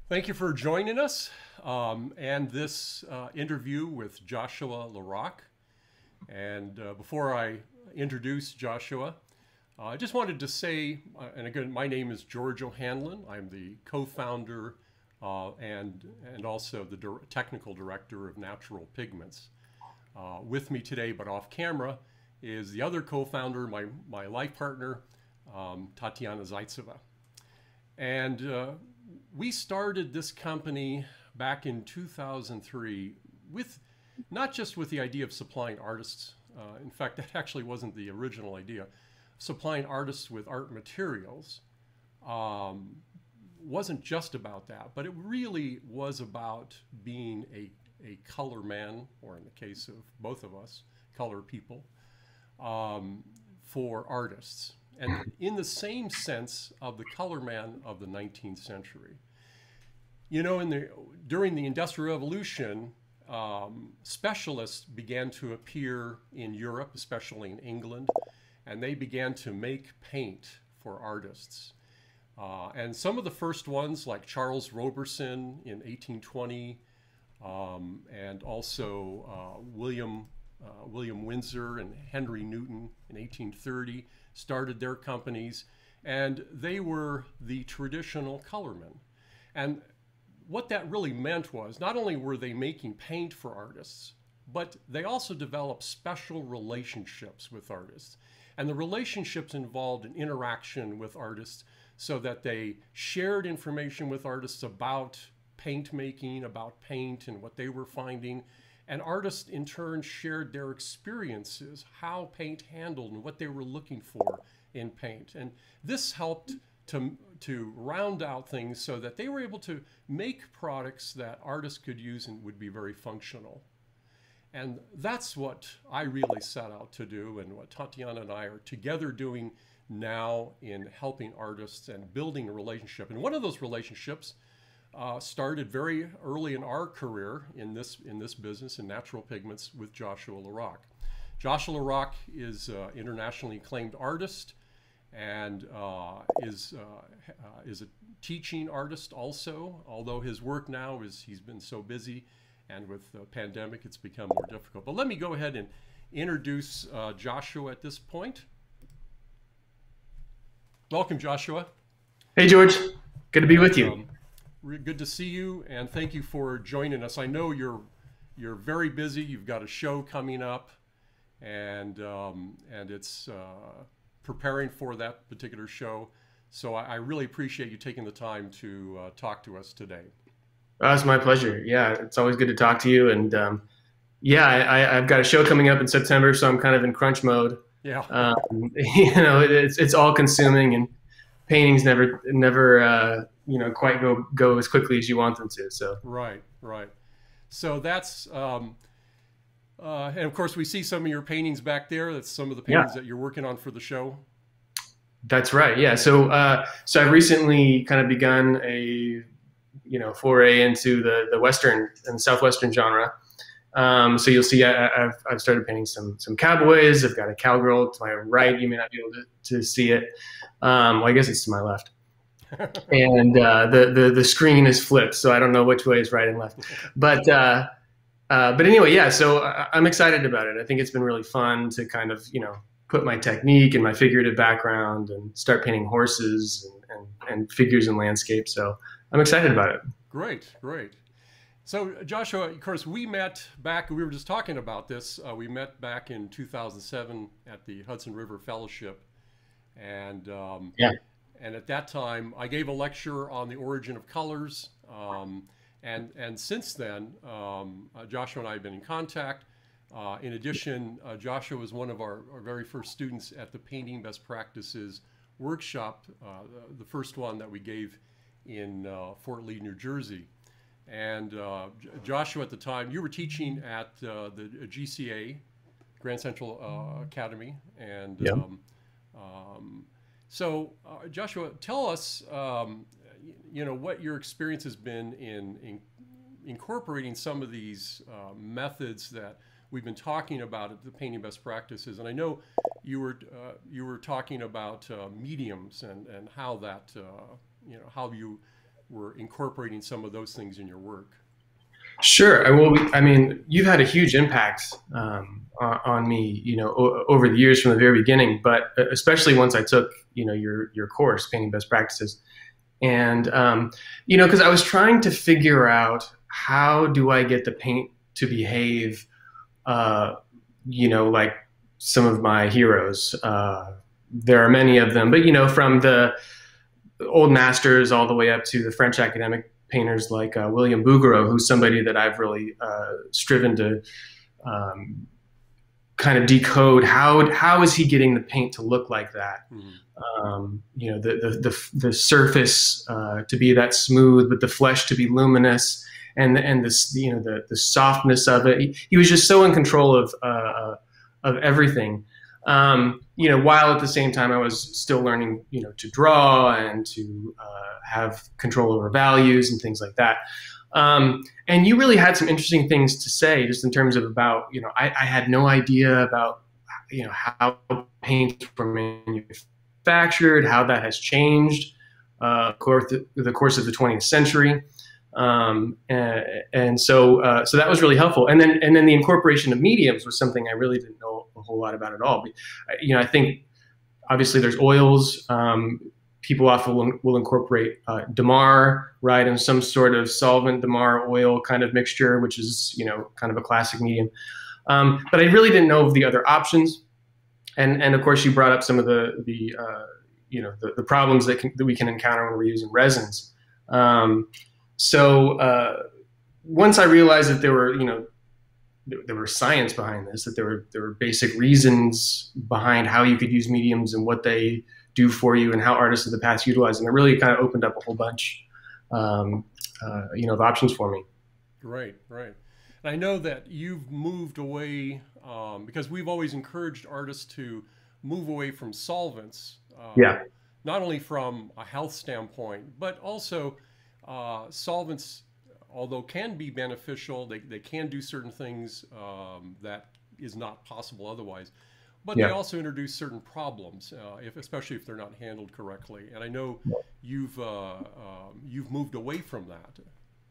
Thank you for joining us and this interview with Joshua LaRock. And before I introduce Joshua, I just wanted to say, and again, my name is George O'Hanlon. I'm the co-founder and also the technical director of Natural Pigments. With me today, but off camera, is the other co-founder, my life partner, Tatiana Zaitseva. And we started this company back in 2003 with not just with the idea of supplying artists. In fact, that actually wasn't the original idea. Supplying artists with art materials wasn't just about that, but it really was about being a color man, or in the case of both of us, color people, for artists. And in the same sense of the color man of the 19th century. You know, during the Industrial Revolution, specialists began to appear in Europe, especially in England, and they began to make paint for artists. And some of the first ones, like Charles Roberson in 1820, and also William Windsor and Henry Newton in 1830, started their companies, and they were the traditional colormen. And what that really meant was not only were they making paint for artists, but they also developed special relationships with artists. And the relationships involved an interaction with artists so that they shared information with artists about paint making, about paint and what they were finding. And artists in turn shared their experiences, how paint handled and what they were looking for in paint. And this helped to round out things so that they were able to make products that artists could use and would be very functional. And that's what I really set out to do, and what Tatiana and I are together doing now in helping artists and building a relationship. And one of those relationships started very early in our career in this business, in Natural Pigments, with Joshua LaRock. Joshua LaRock is an internationally acclaimed artist and is a teaching artist also, although his work now he's been so busy, and with the pandemic it's become more difficult. But let me go ahead and introduce Joshua at this point. Welcome, Joshua. Hey, George. Good to be with you. Good to see you, and thank you for joining us. I know you're very busy. You've got a show coming up, and it's preparing for that particular show. So I really appreciate you taking the time to talk to us today. It's my pleasure. Yeah, it's always good to talk to you. And yeah, I've got a show coming up in September, so I'm kind of in crunch mode. Yeah. You know, it's all consuming, and paintings never you know, quite go as quickly as you want them to. So right. So that's and of course we see some of your paintings back there. That's some of the paintings that you're working on for the show. That's right. Yeah. So I've recently kind of begun a foray into the Western and Southwestern genre. So you'll see I've started painting some cowboys. I've got a cowgirl to my right. You may not be able to see it. Well, I guess it's to my left. And the screen is flipped, so I don't know which way is right and left. But anyway, yeah. So I'm excited about it. I think it's been really fun to kind of put my technique and my figurative background and start painting horses and figures and landscapes. So I'm excited about it. Great. So Joshua, of course, we met back. We were just talking about this. We met back in 2007 at the Hudson River Fellowship, and And at that time, I gave a lecture on the origin of colors. And since then, Joshua and I have been in contact. In addition, Joshua was one of our very first students at the Painting Best Practices workshop, the first one that we gave in Fort Lee, New Jersey. And Joshua, at the time, you were teaching at the GCA, Grand Central Academy. And so, Joshua, tell us, what your experience has been in incorporating some of these methods that we've been talking about at the Painting Best Practices. And I know you were talking about mediums and how that, how you were incorporating some of those things in your work. Sure. I mean, you've had a huge impact on me, over the years from the very beginning, but especially once I took, your course, Painting Best Practices. And, because I was trying to figure out, how do I get the paint to behave, like some of my heroes. There are many of them, but, from the old masters all the way up to the French academic painters like William Bouguereau, who's somebody that I've really striven to kind of decode how is he getting the paint to look like that. The surface to be that smooth, but the flesh to be luminous, and this the softness of it. He was just so in control of everything. While at the same time I was still learning, to draw and to have control over values and things like that. And you really had some interesting things to say, just in terms of about, I had no idea about, how paints were manufactured, how that has changed, the course of the 20th century. So that was really helpful. And then the incorporation of mediums was something I really didn't know a whole lot about at all. I think obviously there's oils. People often will incorporate Damar, right, and some sort of solvent Damar oil kind of mixture, which is kind of a classic medium. But I really didn't know of the other options. And of course you brought up some of the problems that we can encounter when we're using resins. So once I realized that there were science behind this, that there were basic reasons behind how you could use mediums and what they do for you and how artists of the past utilize them, it really kind of opened up a whole bunch, of options for me. Right. And I know that you've moved away, because we've always encouraged artists to move away from solvents. Not only from a health standpoint, but also solvents, although can be beneficial, they can do certain things that is not possible otherwise. But they also introduce certain problems, especially if they're not handled correctly. And I know you've moved away from that.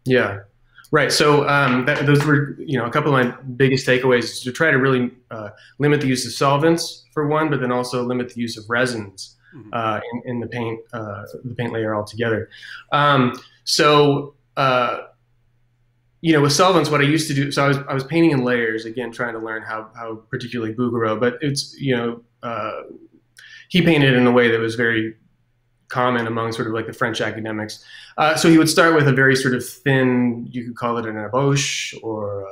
Yeah. Right. So those were, a couple of my biggest takeaways, to try to really limit the use of solvents for one, but then also limit the use of resins in the paint layer altogether. With solvents, what I used to do, so I was painting in layers, again, trying to learn how particularly Bouguereau, but it's, he painted in a way that was very common among sort of like the French academics. So he would start with a very sort of thin, you could call it an ébauche, or,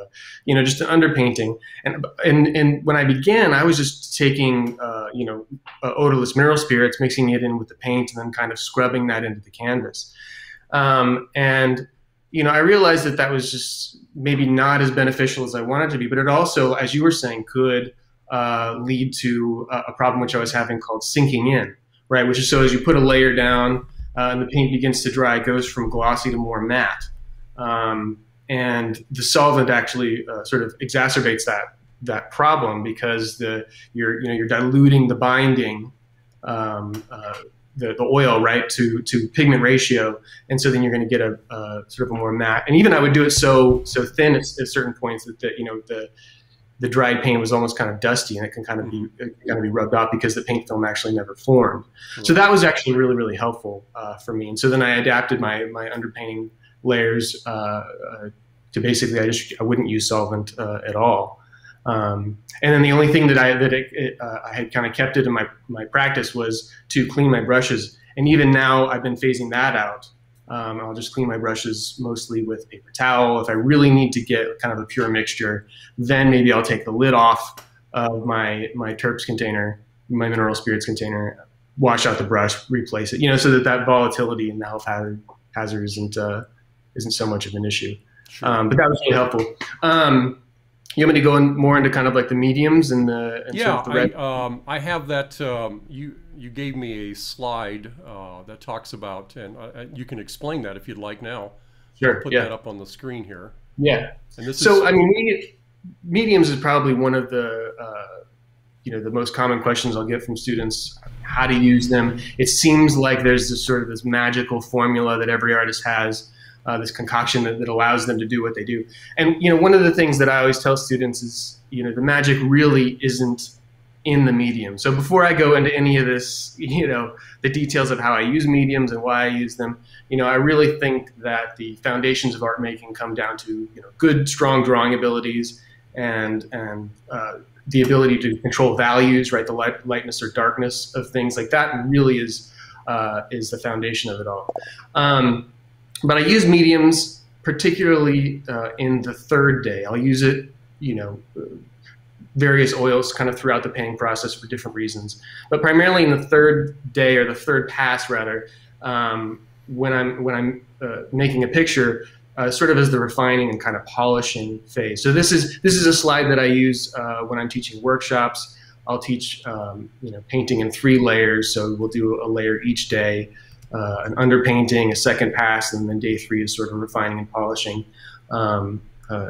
just an underpainting. And when I began, I was just taking, odorless mineral spirits, mixing it in with the paint, and then kind of scrubbing that into the canvas. I realized that was just maybe not as beneficial as I wanted to be, but it also, as you were saying, could lead to a problem which I was having called sinking in, right? Which is, so as you put a layer down and the paint begins to dry, it goes from glossy to more matte. And the solvent actually sort of exacerbates that problem, because you're diluting the binding, the oil, right, to pigment ratio, and so then you're going to get a sort of a more matte. And even I would do it so thin at certain points that the dried paint was almost kind of dusty, and it can kind of be rubbed off because the paint film actually never formed. So that was actually really, really helpful for me. And so then I adapted my underpainting layers to basically I wouldn't use solvent at all. And then the only thing that I had kind of kept it in my practice was to clean my brushes. And even now I've been phasing that out. I'll just clean my brushes mostly with paper towel. If I really need to get kind of a pure mixture, then maybe I'll take the lid off of my terps container, my mineral spirits container, wash out the brush, replace it, so that volatility and the health hazard isn't so much of an issue. Sure. But that was really helpful. You want me to go more into kind of like the mediums and yeah, sort of the I have that. You gave me a slide that talks about, and you can explain that if you'd like now. Sure. I'll put that up on the screen here. Yeah. And this so I mean, mediums is probably one of the the most common questions I'll get from students, how to use them. It seems like there's this magical formula that every artist has, this concoction that allows them to do what they do. And, one of the things that I always tell students is, the magic really isn't in the medium. So before I go into any of this, the details of how I use mediums and why I use them, I really think that the foundations of art making come down to, good, strong drawing abilities and the ability to control values, right? The lightness or darkness of things like that really is the foundation of it all. But I use mediums particularly in the third day. I'll use it, various oils kind of throughout the painting process for different reasons. But primarily in the third day, or the third pass rather, when I'm making a picture, sort of as the refining and kind of polishing phase. So this is a slide that I use when I'm teaching workshops. I'll teach painting in 3 layers. So we'll do a layer each day, an underpainting, a second pass, and then day 3 is sort of refining and polishing,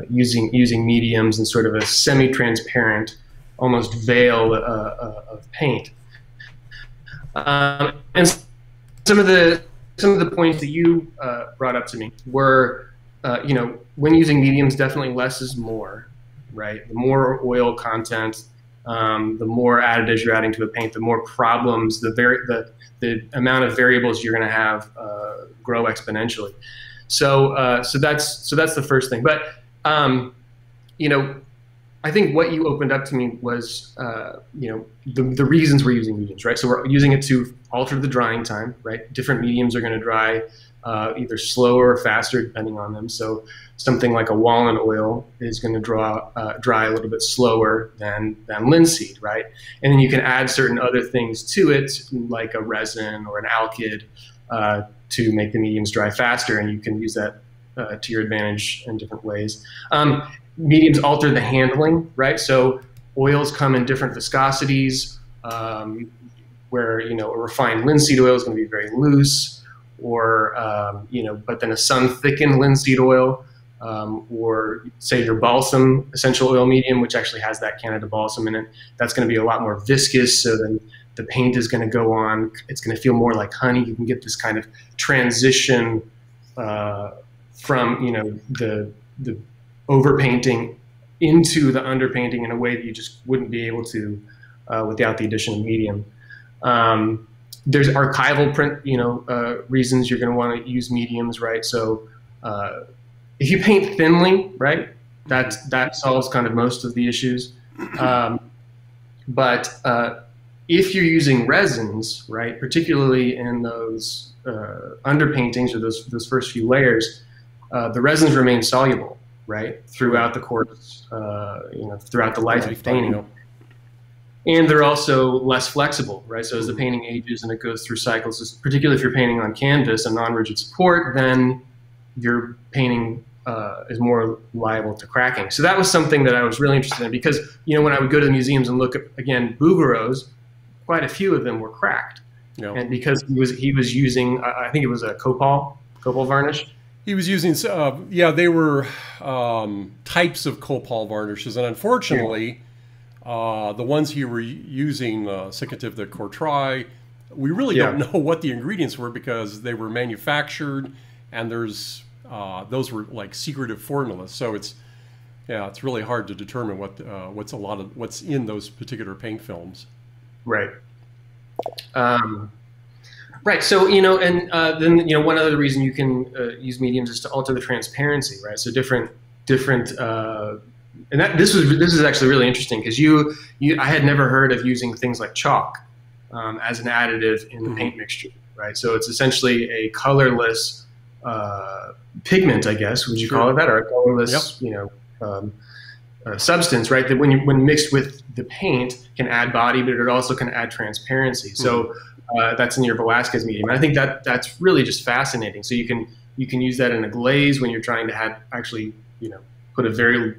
using mediums and sort of a semi-transparent, almost veil of paint. And some of the points that you brought up to me were, when using mediums, definitely less is more, right? The more oil content, the more additives you're adding to a paint, the more problems, the amount of variables you're going to have grow exponentially. So that's the first thing. But I think what you opened up to me was the reasons we're using mediums, right? So we're using it to alter the drying time, right? Different mediums are going to dry either slower or faster depending on them. So something like a walnut oil is going to dry a little bit slower than linseed, right? And then you can add certain other things to it, like a resin or an alkyd, to make the mediums dry faster, and you can use that to your advantage in different ways. Mediums alter the handling, right? So oils come in different viscosities, where a refined linseed oil is going to be very loose, or but then a sun-thickened linseed oil, or say your balsam essential oil medium, which actually has that Canada balsam in it, that's going to be a lot more viscous. So then the paint is going to go on. It's going to feel more like honey. You can get this kind of transition from the overpainting into the underpainting in a way that you just wouldn't be able to without the addition of medium. There's archival print, reasons you're going to want to use mediums, right? So if you paint thinly, right, that solves kind of most of the issues. But if you're using resins, right, particularly in those underpaintings or those first few layers, the resins remain soluble, right, throughout the course, throughout the life of painting. And they're also less flexible, right? So as the painting ages and it goes through cycles, particularly if you're painting on canvas, a non-rigid support, then your painting is more liable to cracking. So that was something that I was really interested in, because when I would go to the museums and look at, again, Bouguereau's, quite a few of them were cracked. Yeah. And because he was using, I think it was a copal varnish. He was using, they were types of copal varnishes, and unfortunately, the ones he were using, Cicative de Courtrai, we really don't know what the ingredients were, because they were manufactured, and there's those were like secretive formulas. So it's really hard to determine what's in those particular paint films. Right. Right. So, and then, one other reason you can use mediums is to alter the transparency, right? So different, and this is actually really interesting, because I had never heard of using things like chalk as an additive in the paint mixture, right? So it's essentially a colorless pigment, I guess, would you call it that, or a colorless, substance, right? That when mixed with the paint can add body, but it also can add transparency. So that's in your Velasquez medium. And I think that's really just fascinating. So you can use that in a glaze when you're trying to actually put a very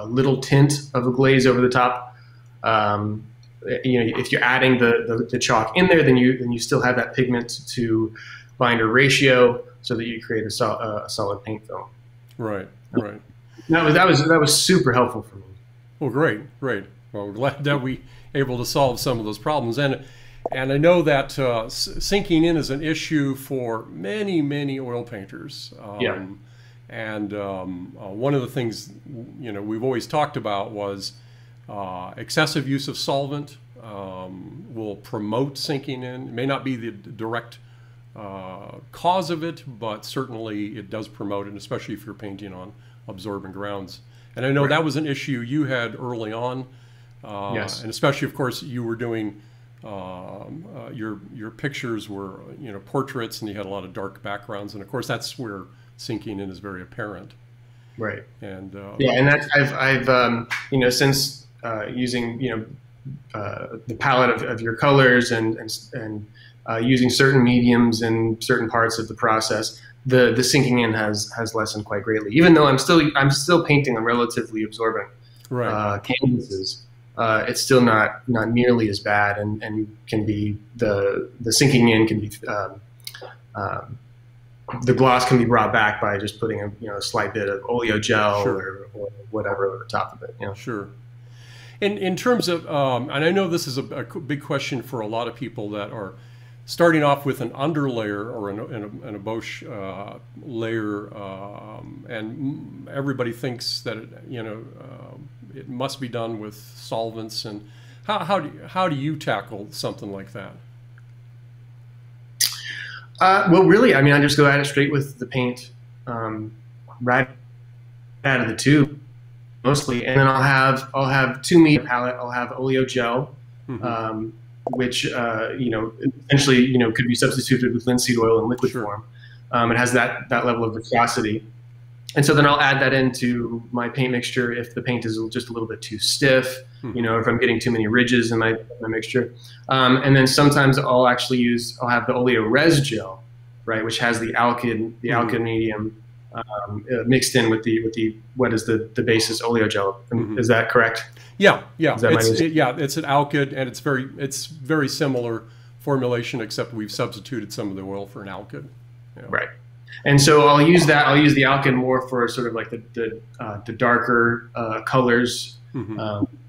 little tint of a glaze over the top. If you're adding the chalk in there, then you still have that pigment to binder ratio, so that you create a solid paint film. Right. That was super helpful for me. Well, great. Well, we're glad that we able to solve some of those problems. And I know that sinking in is an issue for many oil painters. Yeah. And one of the things, you know, we've always talked about was excessive use of solvent will promote sinking in. It may not be the direct cause of it, but certainly it does promote it, especially if you're painting on absorbent grounds. And I know that was an issue you had early on. Yes. And especially, of course, you were doing your pictures were, you know, portraits, and you had a lot of dark backgrounds, and of course that's where sinking in is very apparent. Right. And yeah, and that's I've you know, since using, you know, the palette of your colors and using certain mediums in certain parts of the process, the sinking in has lessened quite greatly. Even though I'm still painting on relatively absorbent canvases, it's still not nearly as bad, and can be the sinking in can be the gloss can be brought back by just putting a slight bit of oleo gel or whatever over the top of it. You know? Sure. In terms of, and I know this is a big question for a lot of people that are starting off with an underlayer or an embauche layer, and everybody thinks that it must be done with solvents. And how do you tackle something like that? Well, really, I mean, I just go at it straight with the paint, right out of the tube, mostly, and then I'll have two medium palette. I'll have oleo gel, which essentially could be substituted with linseed oil in liquid form. It has that level of viscosity, and so then I'll add that into my paint mixture if the paint is just a little bit too stiff. If I'm getting too many ridges in my mixture. And then sometimes I'll have the oleo res gel, right, which has the alkyd medium mixed in with what is the basis oleo gel. Is that correct? Yeah. It's an alkyd, and it's very similar formulation, except we've substituted some of the oil for an alkyd. Right. And so I'll use the alkyd more for sort of like the darker colors.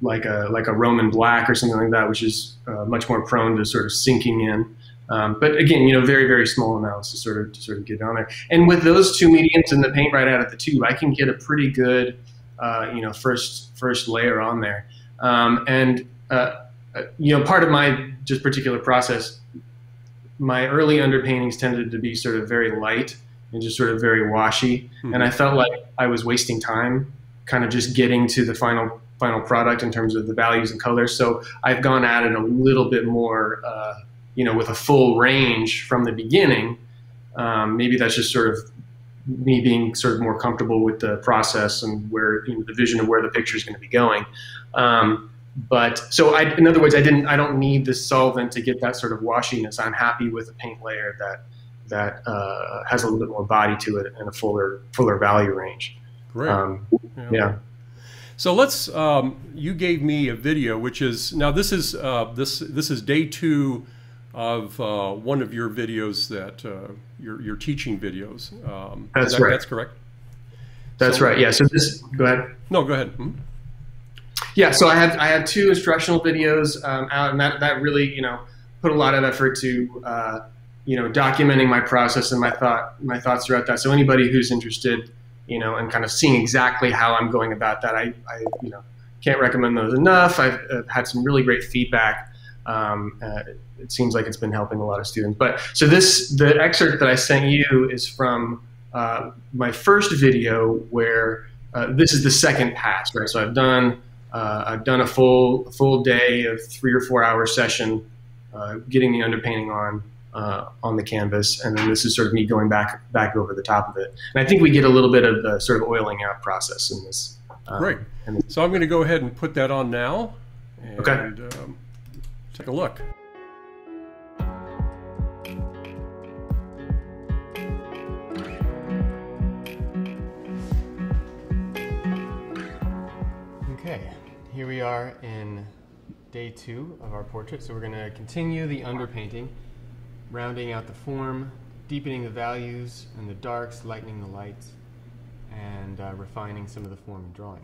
Like a Roman black or something like that, which is much more prone to sort of sinking in. But again, very, very small amounts to sort of get on there. And with those two mediums in the paint right out of the tube, I can get a pretty good, first layer on there. Part of my just particular process, my early underpaintings tended to be sort of very light and just sort of very washy. And I felt like I was wasting time kind of just getting to the final product in terms of the values and colors. So I've gone at it a little bit more, with a full range from the beginning. Maybe that's just sort of me being sort of more comfortable with the process and where the vision of where the picture is going to be going. In other words, I don't need the solvent to get that sort of washiness. I'm happy with a paint layer that has a little bit more body to it and a fuller value range. Great. Yeah. So let's. You gave me a video, which is now this is day 2 of one of your videos that your teaching videos. That's right. That's correct. That's right. Yeah. So go ahead. No, go ahead. Yeah. So I had 2 instructional videos out, and that really put a lot of effort to documenting my process and my thoughts throughout that. So anybody who's interested, and kind of seeing exactly how I'm going about that, I can't recommend those enough. I've had some really great feedback. It seems like it's been helping a lot of students. But so the excerpt that I sent you is from my first video, where this is the second pass, right? So I've done a full day of 3 or 4 hour session, getting the underpainting on the canvas, and then this is sort of me going back over the top of it. And I think we get a little bit of the sort of oiling out process in this. Great. So I'm going to go ahead and put that on now. And, okay. Take a look. Okay, here we are in day 2 of our portrait. So we're going to continue the underpainting, rounding out the form, deepening the values and the darks, lightening the lights, and refining some of the form and drawing.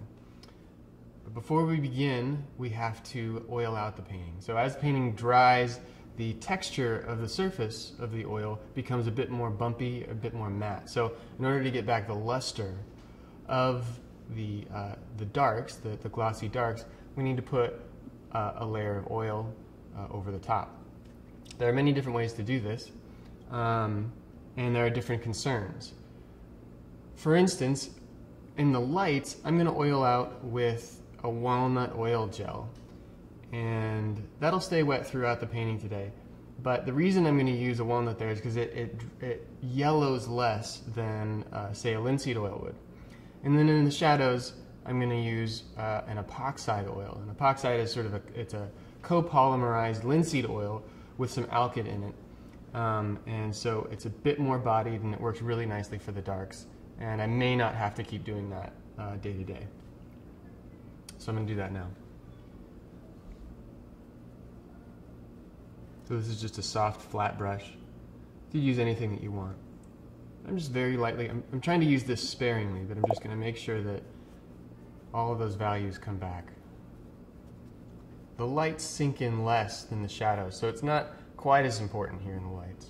But before we begin, we have to oil out the painting. So as the painting dries, the texture of the surface of the oil becomes a bit more bumpy, a bit more matte. So in order to get back the luster of the darks, the glossy darks, we need to put a layer of oil over the top. There are many different ways to do this, and there are different concerns. For instance, in the lights, I'm going to oil out with a walnut oil gel, and that'll stay wet throughout the painting today. But the reason I'm going to use a walnut there is because it yellows less than, say, a linseed oil would. And then in the shadows, I'm going to use an epoxide oil. An epoxide is sort of it's a copolymerized linseed oil with some alkyd in it. And so it's a bit more bodied, and it works really nicely for the darks. And I may not have to keep doing that day to day. So I'm going to do that now. So this is just a soft, flat brush. You can use anything that you want. I'm just very lightly, I'm trying to use this sparingly, but I'm just going to make sure that all of those values come back. The lights sink in less than the shadows, so it's not quite as important here in the lights.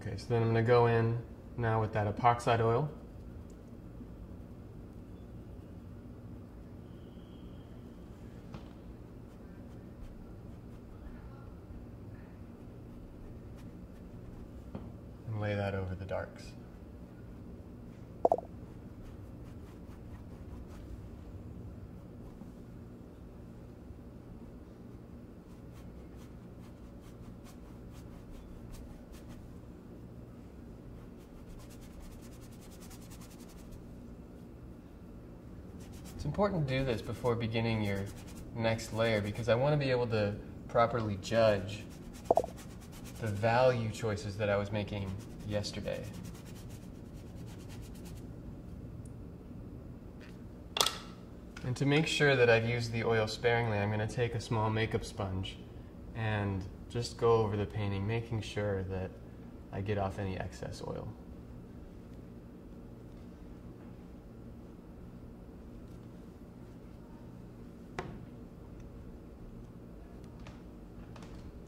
Okay, so then I'm going to go in now with that epoxide oil. And lay that over the darks. It's important to do this before beginning your next layer because I want to be able to properly judge the value choices that I was making yesterday. And to make sure that I've used the oil sparingly, I'm going to take a small makeup sponge and just go over the painting, making sure that I get off any excess oil.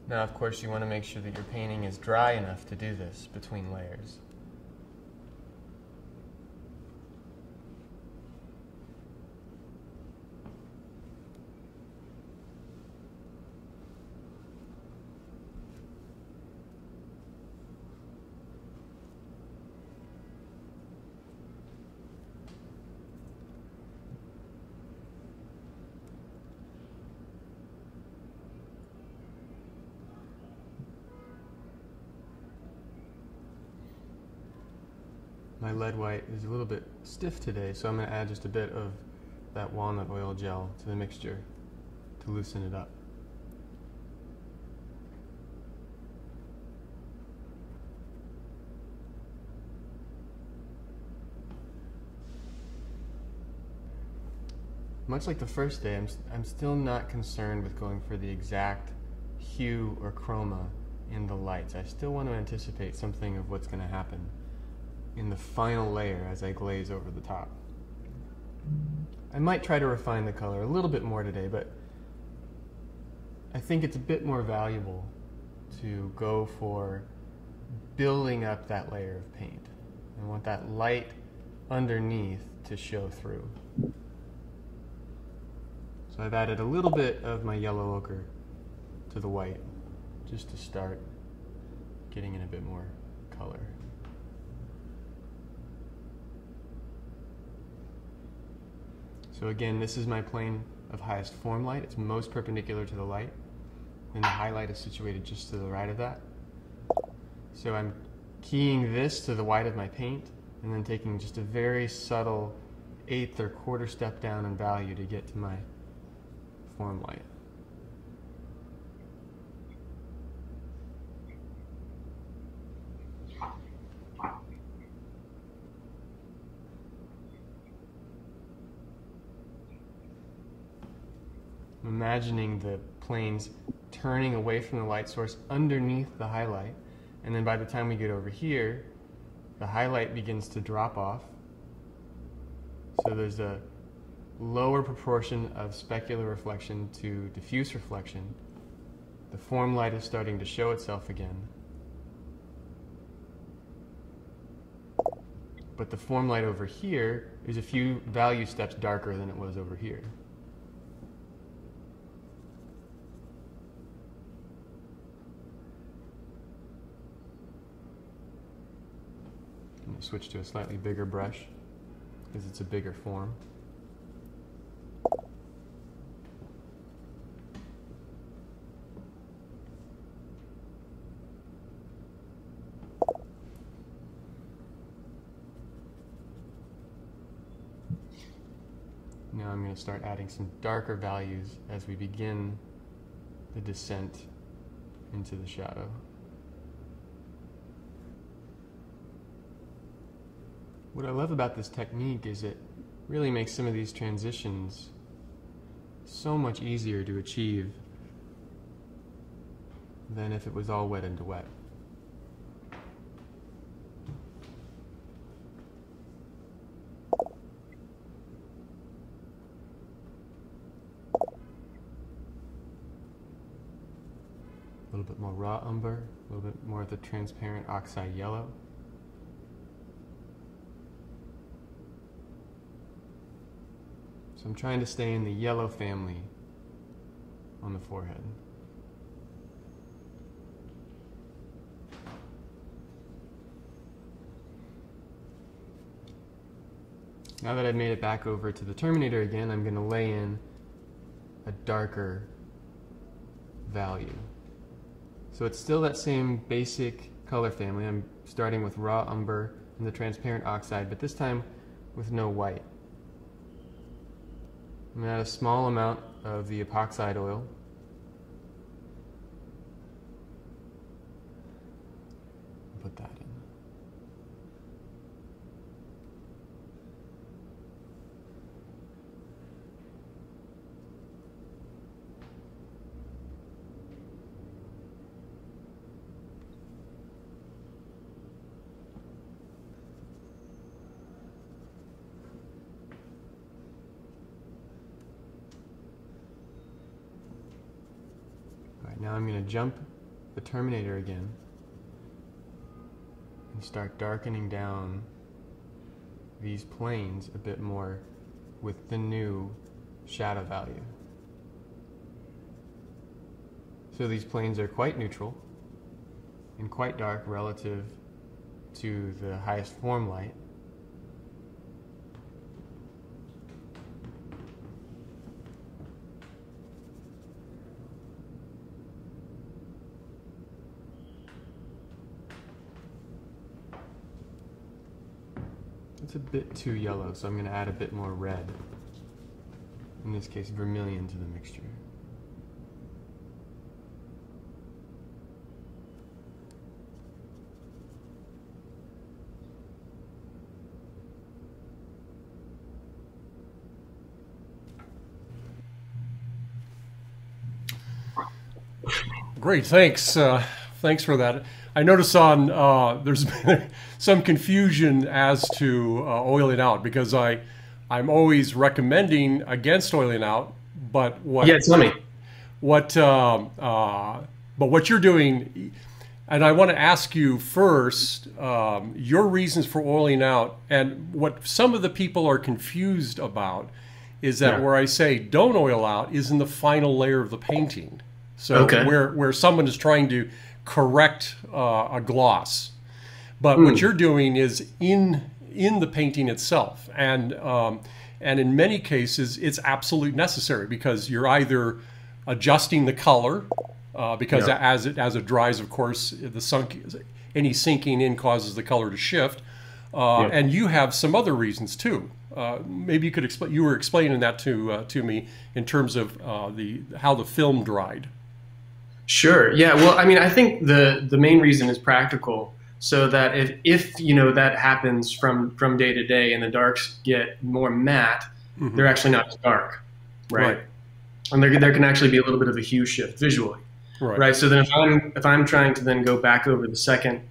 Now, of course, you want to make sure that your painting is dry enough to do this between layers. My lead white is a little bit stiff today, so I'm going to add just a bit of that walnut oil gel to the mixture to loosen it up. Much like the first day, I'm still not concerned with going for the exact hue or chroma in the lights. I still want to anticipate something of what's going to happen in the final layer as I glaze over the top. I might try to refine the color a little bit more today, but I think it's a bit more valuable to go for building up that layer of paint. I want that light underneath to show through. So I've added a little bit of my yellow ochre to the white just to start getting in a bit more color. So again, this is my plane of highest form light. It's most perpendicular to the light. And the highlight is situated just to the right of that. So I'm keying this to the white of my paint and then taking just a very subtle 1/8 or 1/4 step down in value to get to my form light. imagining the planes turning away from the light source underneath the highlight. And then by the time we get over here, the highlight begins to drop off. So there's a lower proportion of specular reflection to diffuse reflection. The form light is starting to show itself again. But the form light over here is a few value steps darker than it was over here. I'm going to switch to a slightly bigger brush because it's a bigger form. Now I'm going to start adding some darker values as we begin the descent into the shadow. What I love about this technique is it really makes some of these transitions so much easier to achieve than if it was all wet into wet. A little bit more raw umber, a little bit more of the transparent oxide yellow. So I'm trying to stay in the yellow family on the forehead. Now that I've made it back over to the Terminator again, I'm going to lay in a darker value. So it's still that same basic color family. I'm starting with raw umber and the transparent oxide, but this time with no white. I'm going to add a small amount of the epoxide oil. Put that in. Now I'm going to jump the Terminator again and start darkening down these planes a bit more with the new shadow value. So these planes are quite neutral and quite dark relative to the highest form light. It's a bit too yellow, so I'm going to add a bit more red. In this case, vermilion to the mixture. Great, thanks. Thanks for that. I notice on there's been some confusion as to oiling out because I'm always recommending against oiling out, but what? Yeah, tell me. But what you're doing, and I want to ask you first your reasons for oiling out, and what some of the people are confused about is that where I say don't oil out is in the final layer of the painting. So where someone is trying to correct a gloss, but what you're doing is in the painting itself, and in many cases it's absolutely necessary because you're either adjusting the color because as it dries, of course, any sinking in causes the color to shift, and you have some other reasons too. Maybe you could explain. You were explaining that to me in terms of how the film dried. Sure. Yeah. Well, I mean, I think the main reason is practical, so that if you know that happens from day to day and the darks get more matte, they're actually not as dark, right? and there can actually be a little bit of a hue shift visually. Right. So then if I'm trying to then go back over the second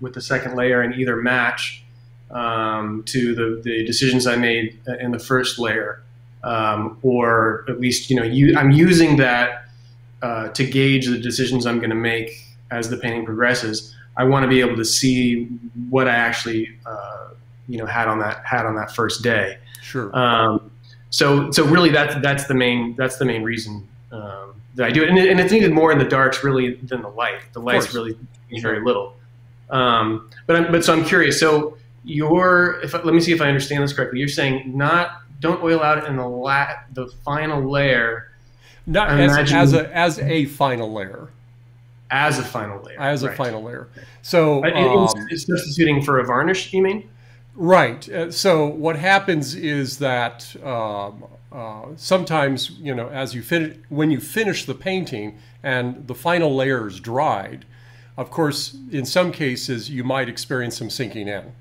layer and either match to the decisions I made in the first layer, or at least I'm using that to gauge the decisions I'm going to make as the painting progresses. I want to be able to see what I actually had on that first day. Sure. So really that's the main reason that I do it, and it's needed more in the darks really than the light. The light's really very little. But so I'm curious. So let me see if I understand this correctly. You're saying don't oil out in the final layer. Not as a final layer. As a final layer. As a final layer. So it's substituting for a varnish, you mean? Right. So what happens is that sometimes, when you finish the painting and the final layer is dried, of course, in some cases you might experience some sinking in,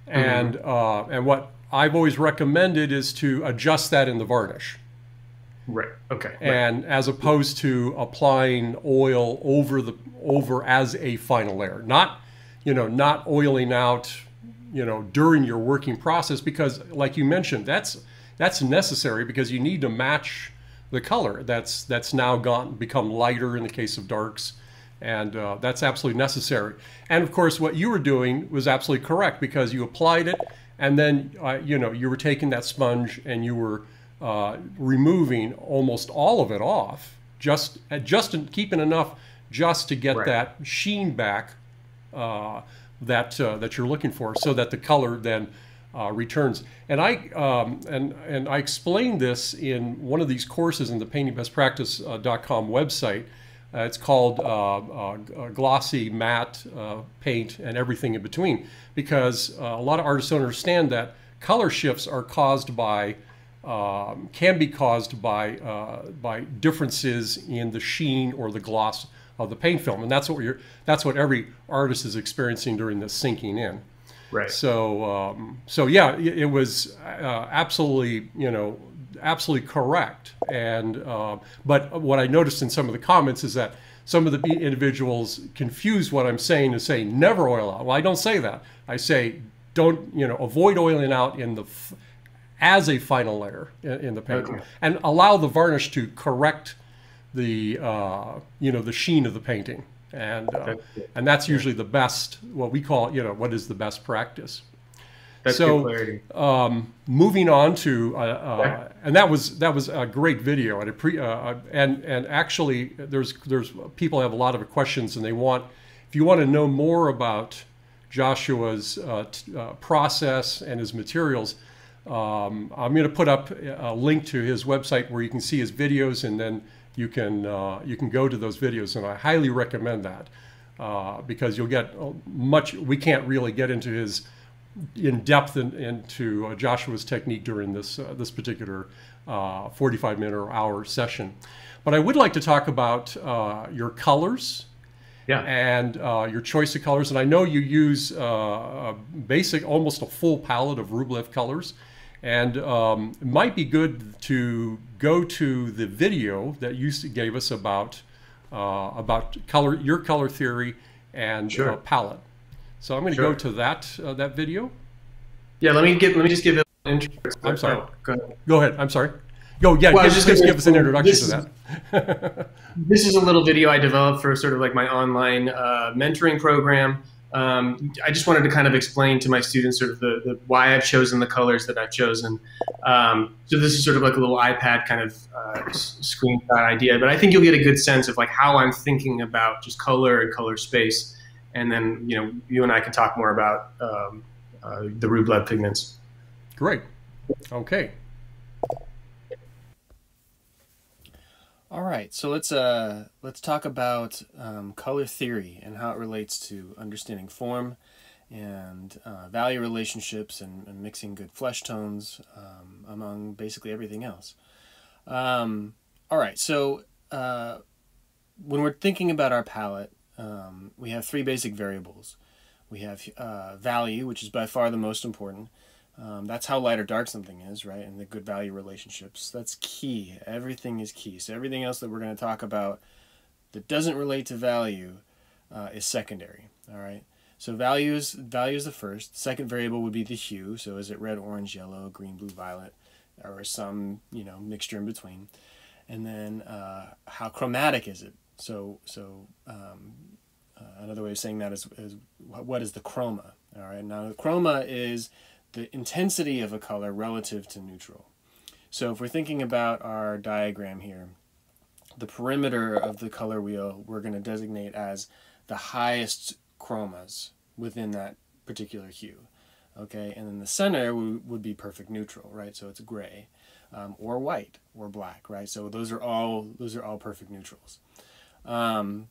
and what I've always recommended is to adjust that in the varnish. Right. Okay. And as opposed to applying oil over as a final layer, not oiling out, during your working process, because like you mentioned, that's necessary because you need to match the color that's now become lighter in the case of darks, and that's absolutely necessary. And of course, what you were doing was absolutely correct, because you applied it, and then you were taking that sponge and you were removing almost all of it off, just keeping enough just to get that sheen back that you're looking for, so that the color then returns. And I explained this in one of these courses in the paintingbestpractice.com website. It's called Glossy Matte Paint and Everything in Between, because a lot of artists don't understand that color shifts are caused by can be caused by differences in the sheen or the gloss of the paint film, and that's what every artist is experiencing during this sinking in. Right. So yeah, it was absolutely correct. And but what I noticed in some of the comments is that some of the individuals confuse what I'm saying and say never oil out. Well, I don't say that. I say don't avoid oiling out as a final layer in the painting, and allow the varnish to correct the the sheen of the painting, and that's usually the best, what we call what is the best practice. That's good clarity. Moving on to and that was a great video, and actually there's people have a lot of questions, and if you want to know more about Joshua's process and his materials, I'm going to put up a link to his website where you can see his videos, and then you can go to those videos, and I highly recommend that because you'll get much. We can't really get into his in depth into Joshua's technique during this particular 45-minute or hour session, but I would like to talk about your colors. Yeah. And your choice of colors, and I know you use almost a full palette of Rublev colors, and it might be good to go to the video that you gave us about color, your color theory and palette. So I'm going to go to that video. Yeah, let me just give it an intro. I'm sorry. Oh, go ahead. I'm sorry. Go. Yeah, well, just give us an introduction to that. This is a little video I developed for sort of like my online mentoring program. I just wanted to kind of explain to my students sort of the why I've chosen the colors that I've chosen. So this is sort of like a little iPad kind of screenshot idea, but I think you'll get a good sense of like how I'm thinking about just color and color space. And then, you and I can talk more about the Rublev pigments. Great. Okay. All right, so let's talk about color theory and how it relates to understanding form and value relationships and mixing good flesh tones among basically everything else. All right, so when we're thinking about our palette, we have three basic variables. We have value, which is by far the most important. That's how light or dark something is, right? And the good value relationships. That's key. Everything is key. So everything else that we're going to talk about that doesn't relate to value is secondary. All right. So value is the first. Second variable would be the hue. So is it red, orange, yellow, green, blue, violet, or some mixture in between? And then how chromatic is it? So another way of saying that is what is the chroma? All right. Now the chroma is the intensity of a color relative to neutral. So if we're thinking about our diagram here, the perimeter of the color wheel we're going to designate as the highest chromas within that particular hue. Okay, and then the center would be perfect neutral, right? So it's gray, or white, or black, right? So those are all perfect neutrals. Let's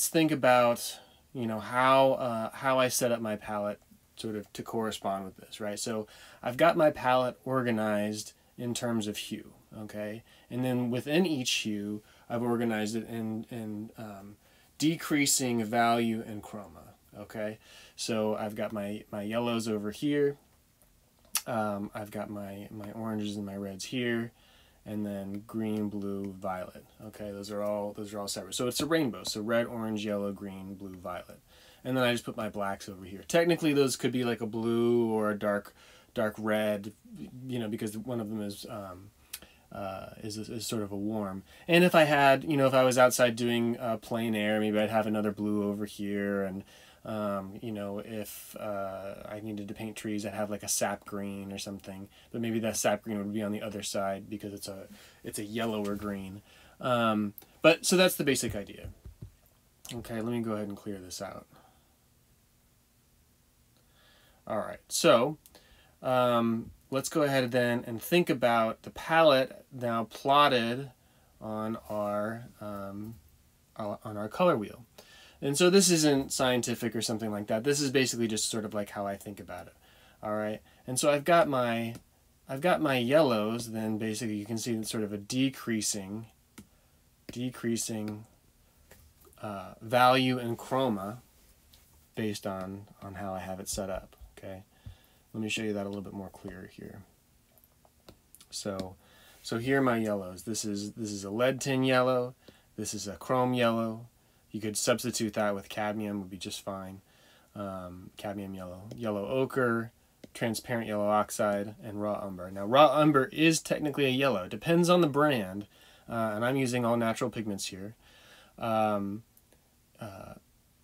think about how I set up my palette sort of to correspond with this, right? So I've got my palette organized in terms of hue, okay? And then within each hue, I've organized it in decreasing value and chroma, okay? So I've got my yellows over here, I've got my oranges and my reds here, and then green, blue, violet, okay? Those are all separate. So it's a rainbow, so red, orange, yellow, green, blue, violet. And then I just put my blacks over here. Technically, those could be like a blue or a dark red, because one of them is sort of a warm. And if I had, if I was outside doing plein air, maybe I'd have another blue over here. And, if I needed to paint trees, I'd have like a sap green or something. But maybe that sap green would be on the other side because it's a yellower green. But so that's the basic idea. Okay, let me go ahead and clear this out. All right, so let's go ahead then and think about the palette now plotted on our color wheel. And so this isn't scientific or something like that. This is basically just sort of like how I think about it. All right, and so I've got my yellows. Then basically you can see it's sort of a decreasing value and chroma based on how I have it set up. Okay, let me show you that a little bit more clear here. So here are my yellows. This is a lead tin yellow. This is a chrome yellow. You could substitute that with cadmium, would be just fine. Cadmium yellow, yellow ochre, transparent yellow oxide, and raw umber. Now raw umber is technically a yellow. It depends on the brand, and I'm using all natural pigments here.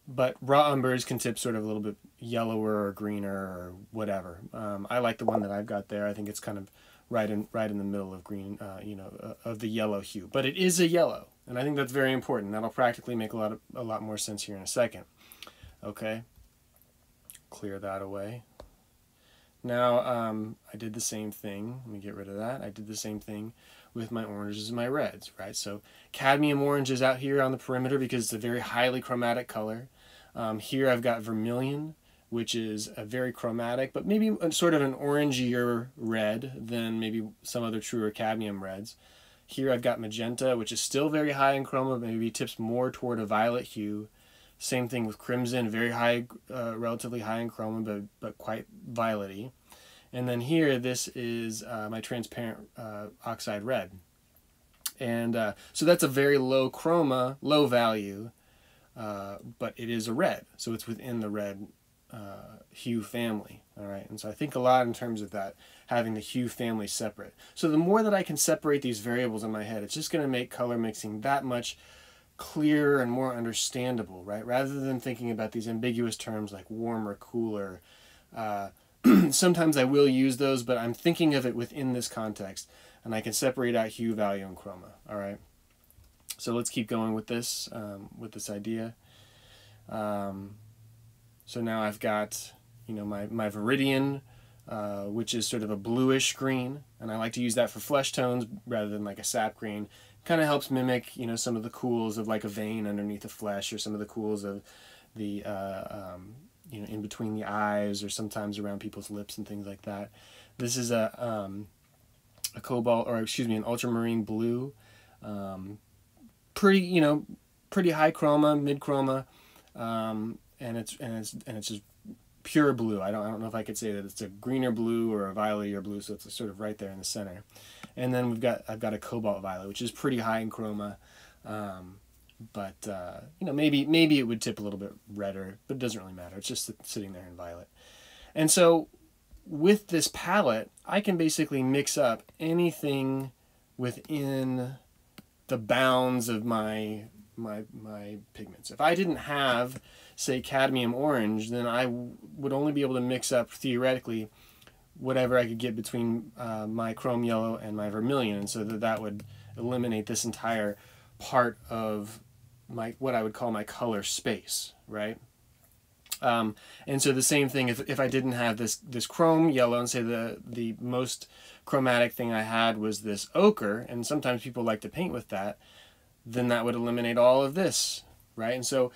But raw umbers can tip sort of a little bit yellower or greener or whatever. I like the one that I've got there. I think it's kind of right in the middle of green, of the yellow hue. But it is a yellow, and I think that's very important. That'll practically make a lot more sense here in a second. Okay, clear that away. Now I did the same thing. Let me get rid of that. I did the same thing with my oranges and my reds, right? So cadmium orange is out here on the perimeter because it's a very highly chromatic color. Here I've got vermilion, which is a very chromatic, but maybe sort of an orangier red than maybe some other truer cadmium reds. Here I've got magenta, which is still very high in chroma, but maybe tips more toward a violet hue. Same thing with crimson, very high, relatively high in chroma, but quite violet-y. And then here, this is my transparent oxide red. And so that's a very low chroma, low value, but it is a red. So it's within the red hue family. All right. And so I think a lot in terms of that, having the hue family separate. So the more that I can separate these variables in my head, it's just going to make color mixing that much clearer and more understandable, right? Rather than thinking about these ambiguous terms like warm or cooler. Sometimes I will use those, but I'm thinking of it within this context, and I can separate out hue, value, and chroma. All right. So let's keep going with this idea. So now I've got, my viridian, which is sort of a bluish green, and I like to use that for flesh tones rather than like a sap green. Kind of helps mimic, some of the cools of like a vein underneath the flesh, or some of the cools of the in between the eyes, or sometimes around people's lips and things like that. This is a cobalt, or excuse me, an ultramarine blue. Pretty high chroma, mid chroma, and it's just pure blue. I don't know if I could say that it's a greener blue or a violetier blue, so it's sort of right there in the center. And then I've got a cobalt violet, which is pretty high in chroma, but you know, maybe it would tip a little bit redder, but it doesn't really matter. It's just sitting there in violet. And so with this palette, I can basically mix up anything within the bounds of my pigments. If I didn't have, say, cadmium orange, then I would only be able to mix up, theoretically, whatever I could get between my chrome yellow and my vermilion, and so that would eliminate this entire part of what I would call my color space, right? And so the same thing, if I didn't have this chrome yellow, and say the most chromatic thing I had was this ochre, and sometimes people like to paint with that, then that would eliminate all of this, right? And so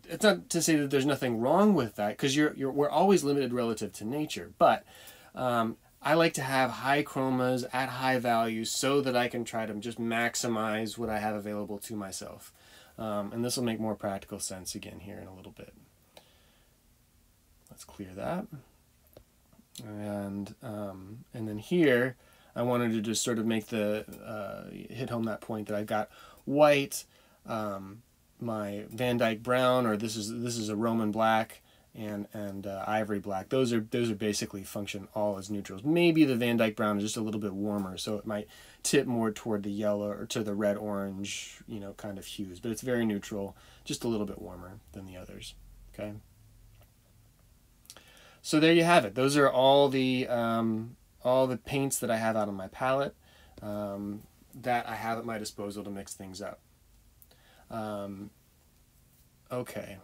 it's not to say that there's nothing wrong with that, because we're always limited relative to nature, but I like to have high chromas at high values so that I can try to just maximize what I have available to myself. And this will make more practical sense again here in a little bit. Let's clear that. And then here, I wanted to just sort of make hit home that point that I've got white, my Van Dyke brown, or this is a Roman black, and ivory black. Those are basically function all as neutrals. Maybe the Van Dyke brown is just a little bit warmer, so it might tip more toward the yellow or to the red orange, you know, kind of hues. But it's very neutral, just a little bit warmer than the others. Okay. So there you have it. Those are all the paints that I have out on my palette that I have at my disposal to mix things up. Okay.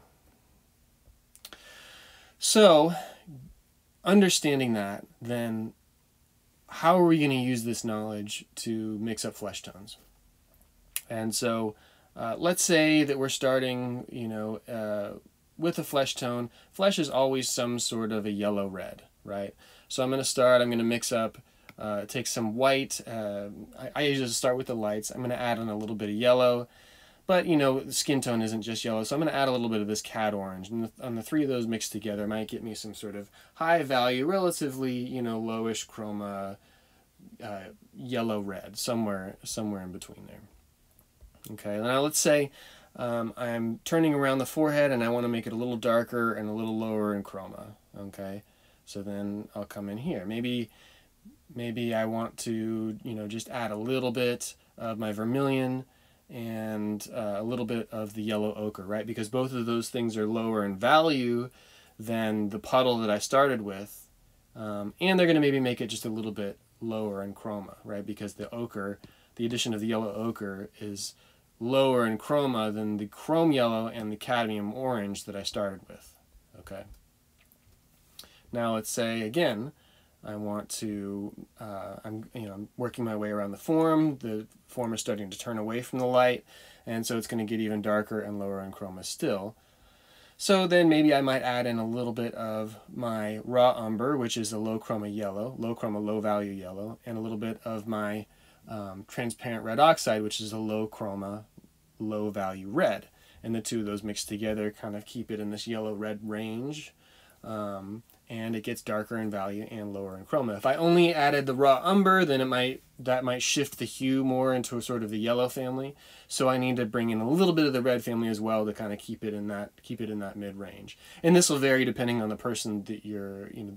So, understanding that, then how are we going to use this knowledge to mix up flesh tones? And so, let's say that we're starting, you know, with a flesh tone. Flesh is always some sort of a yellow-red, right? So I'm going to mix up, take some white. I usually start with the lights. I'm going to add in a little bit of yellow. But, you know, the skin tone isn't just yellow, so I'm going to add a little bit of this cad orange. And on the three of those mixed together might get me some sort of high value, relatively, you know, lowish chroma, yellow-red, somewhere in between there. Okay, now let's say I'm turning around the forehead and I want to make it a little darker and a little lower in chroma. Okay, so then I'll come in here. Maybe I want to, you know, just add a little bit of my vermilion and a little bit of the yellow ochre, right? Because both of those things are lower in value than the puddle that I started with, and they're going to maybe make it just a little bit lower in chroma, right? Because the ochre, the addition of the yellow ochre, is lower in chroma than the chrome yellow and the cadmium orange that I started with. Okay. Now let's say again, I want to, I'm working my way around the form. The form is starting to turn away from the light, and so it's going to get even darker and lower in chroma still. So then maybe I might add in a little bit of my raw umber, which is a low chroma yellow, low value yellow, and a little bit of my transparent red oxide, which is a low chroma, low value red. And the two of those mixed together kind of keep it in this yellow-red range. And it gets darker in value and lower in chroma. If I only added the raw umber, then that might shift the hue more into a sort of the yellow family. So I need to bring in a little bit of the red family as well to kind of keep it in that mid range. And this will vary depending on the person that you're, you know,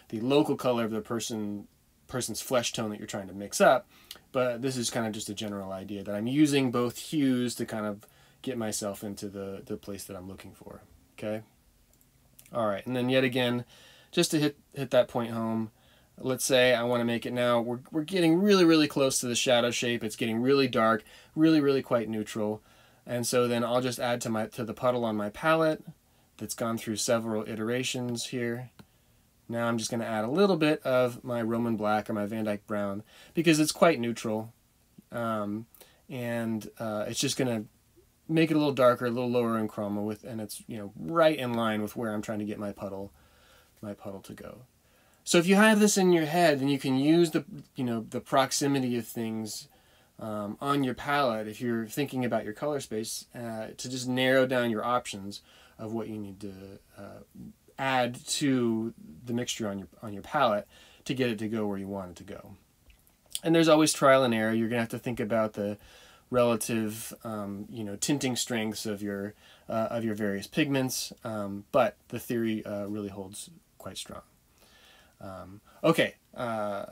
the local color of the person's flesh tone that you're trying to mix up. But this is kind of just a general idea that I'm using both hues to kind of get myself into the place that I'm looking for. Okay. All right, and then yet again, just to hit that point home, let's say I want to make it now, we're getting really, really close to the shadow shape. It's getting really dark, really, really quite neutral. And so then I'll just add to the puddle on my palette that's gone through several iterations here. Now I'm just going to add a little bit of my Roman black or my Van Dyke brown because it's quite neutral. It's just going to make it a little darker, a little lower in chroma and it's, you know, right in line with where I'm trying to get my puddle to go. So if you have this in your head, then you can use the proximity of things on your palette, if you're thinking about your color space, to just narrow down your options of what you need to add to the mixture on your palette to get it to go where you want it to go. And there's always trial and error. You're gonna have to think about the relative, you know, tinting strengths of your various pigments, but the theory really holds quite strong. Okay, I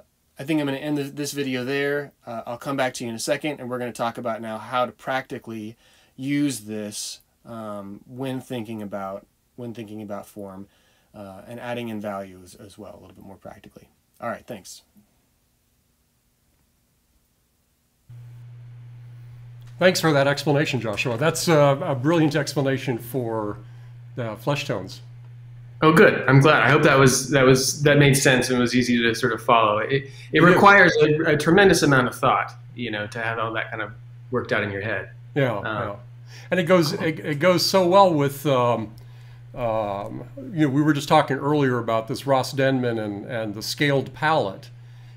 think I'm going to end this video there. I'll come back to you in a second, and we're going to talk about now how to practically use this when thinking about form and adding in values as well, a little bit more practically. All right, thanks. Thanks for that explanation, Joshua. That's a brilliant explanation for the flesh tones. Oh, good. I'm glad. I hope that made sense and was easy to sort of follow. It requires a tremendous amount of thought, you know, to have all that kind of worked out in your head. Yeah, yeah. And it goes so well with you know, we were just talking earlier about this Ross Denman and the scaled palette.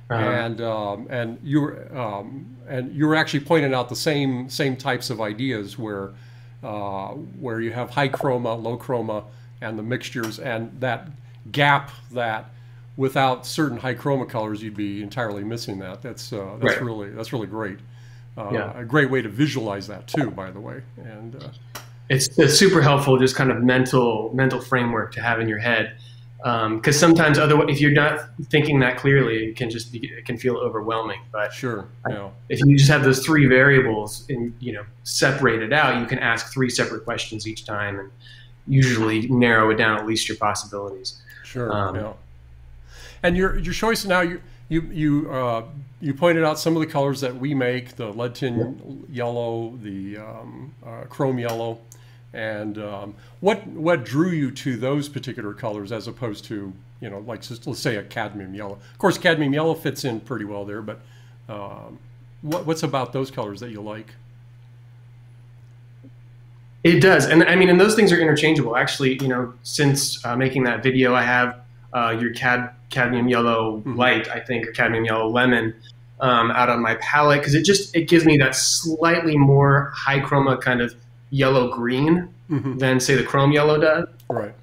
And you were actually pointing out the same types of ideas where you have high chroma, low chroma, and the mixtures, and that gap that without certain high chroma colors you'd be entirely missing that. That's right. really great. Yeah. A great way to visualize that too, by the way. And it's super helpful, just kind of mental framework to have in your head. Because sometimes if you're not thinking that clearly, it can feel overwhelming. But sure, yeah. If you just have those three variables and, you know, separated out, you can ask three separate questions each time and usually narrow it down at least your possibilities. Sure, yeah. And your choice now, you pointed out some of the colors that we make: the lead tin yellow, the chrome yellow. And what drew you to those particular colors as opposed to, you know, like let's say a cadmium yellow? Of course, cadmium yellow fits in pretty well there, but what's about those colors that you like? It does, and I mean, and those things are interchangeable. Actually, you know, since making that video, I have your cadmium yellow light, I think, or cadmium yellow lemon out on my palette, because it gives me that slightly more high chroma kind of yellow green than say the chrome yellow does. Right.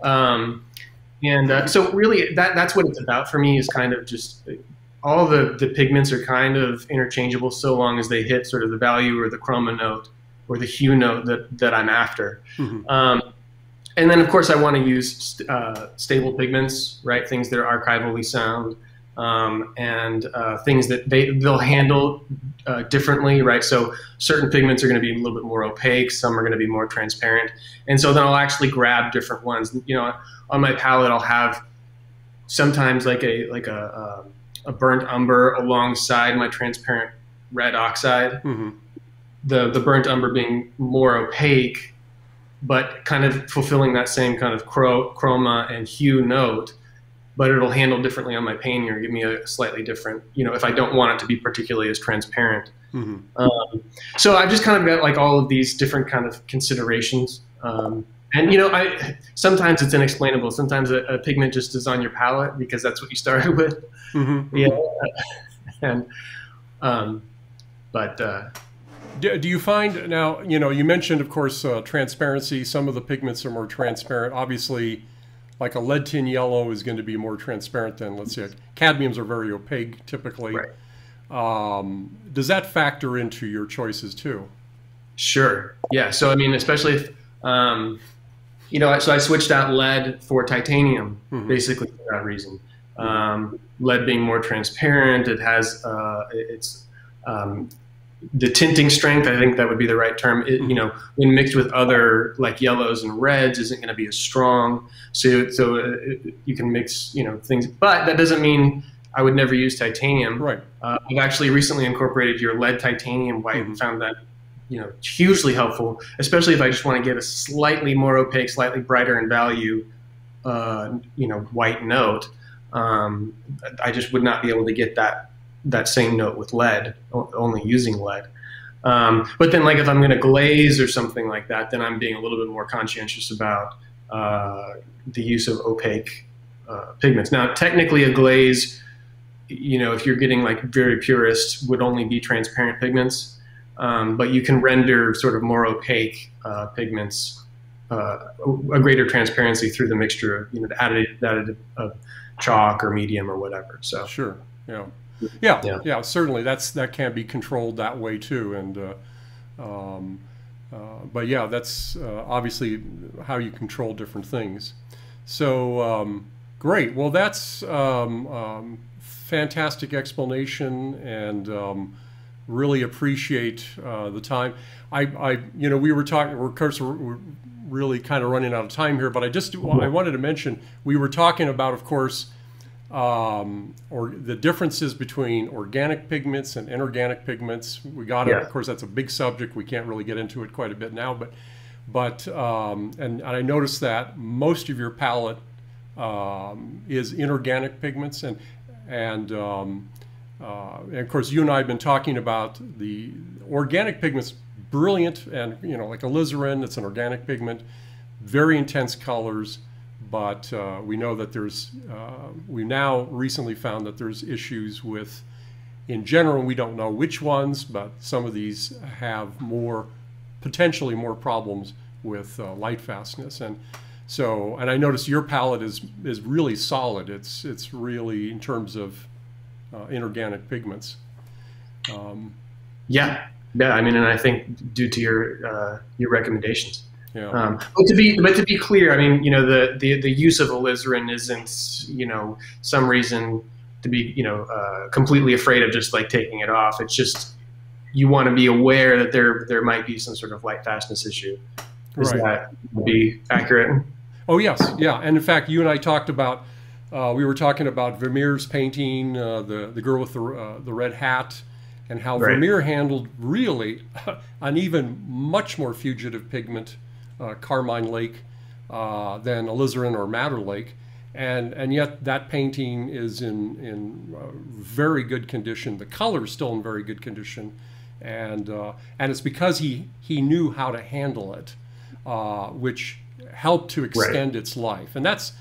So really that's what it's about for me, is kind of just all the pigments are kind of interchangeable so long as they hit sort of the value or the chroma note or the hue note that I'm after. And then of course I want to use stable pigments, right? Things that are archivally sound, and things that they'll handle differently, right? So certain pigments are going to be a little bit more opaque, some are going to be more transparent, and so then I'll actually grab different ones. You know, on my palette I'll have sometimes like a burnt umber alongside my transparent red oxide. The burnt umber being more opaque, but kind of fulfilling that same kind of chroma and hue note. But it'll handle differently on my painting or give me a slightly different, you know, if I don't want it to be particularly as transparent. So I've just kind of got like all of these different kind of considerations. And, you know, sometimes it's inexplainable. Sometimes a pigment just is on your palette because that's what you started with. Yeah. And, do you find now, you know, you mentioned, of course, transparency. Some of the pigments are more transparent. Obviously, like a lead tin yellow is going to be more transparent than, let's say, cadmiums are very opaque typically. Right. Does that factor into your choices too? Sure. Yeah. So, I mean, especially if, you know, so I switched out lead for titanium, basically for that reason. Lead being more transparent, it has, the tinting strength, I think that would be the right term. You know, when mixed with other like yellows and reds, isn't going to be as strong. So you can mix, you know, things, but that doesn't mean I would never use titanium. Right. I've actually recently incorporated your lead titanium white and found that, you know, hugely helpful, especially if I just want to get a slightly more opaque, slightly brighter in value, you know, white note. I just would not be able to get that same note with lead, only using lead. But then like if I'm going to glaze or something like that, then I'm being a little bit more conscientious about the use of opaque pigments. Now, technically a glaze, you know, if you're getting like very purist, would only be transparent pigments, but you can render sort of more opaque pigments a greater transparency through the mixture of, the additive of chalk or medium or whatever. So sure, yeah, certainly that can be controlled that way too, and but yeah, that's obviously how you control different things. So great. Well, that's fantastic explanation, and really appreciate the time. We were talking. Of course, we're really kind of running out of time here, but I wanted to mention, we were talking about, of course, or the differences between organic pigments and inorganic pigments. We got it. Of course, that's a big subject. We can't really get into it quite a bit now, but and I noticed that most of your palette is inorganic pigments, and of course, you and I have been talking about the organic pigments. Brilliant, and like alizarin, it's an organic pigment, very intense colors, but we know that there's we now recently found that there's issues with, in general, we don't know which ones, but some of these have potentially more problems with light fastness, and I noticed your palette is really solid. It's really, in terms of inorganic pigments. Yeah, I mean, and I think due to your recommendations. Yeah. But to be clear, I mean, the use of alizarin isn't, some reason to be, completely afraid of just like taking it off. It's just, you want to be aware that there might be some sort of light fastness issue. Is that be accurate? Oh yes, yeah. And in fact, you and I talked about, we were talking about Vermeer's painting, the girl with the red hat, and how Vermeer handled really an even much more fugitive pigment, Carmine Lake, than alizarin or Madder Lake, and yet that painting is in very good condition. The color is still in very good condition, and it's because he knew how to handle it, which helped to extend its life, and that's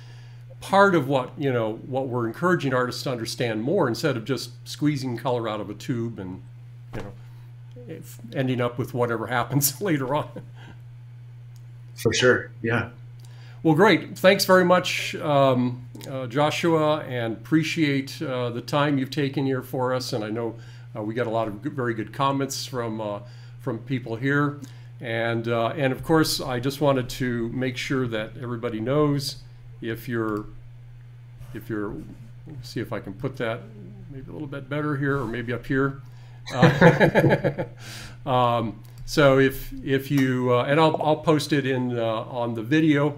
part of what we're encouraging artists to understand more, instead of just squeezing color out of a tube and ending up with whatever happens later on. For sure, yeah. Well, great. Thanks very much, Joshua, and appreciate the time you've taken here for us. And I know we got a lot of very good comments from people here, and of course, I just wanted to make sure that everybody knows, if you're, see if I can put that maybe a little bit better here, or maybe up here. So if you, and I'll post it in on the video,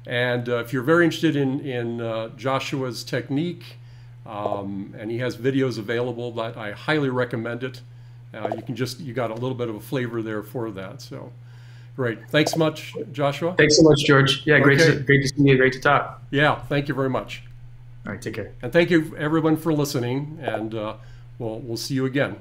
and if you're very interested in Joshua's technique, and he has videos available, that I highly recommend it. You got a little bit of a flavor there for that. So. Great. Thanks so much, Joshua. Thanks so much, George. Yeah, great to see you. Great to talk. Yeah, thank you very much. All right, take care. And thank you, everyone, for listening, and we'll see you again.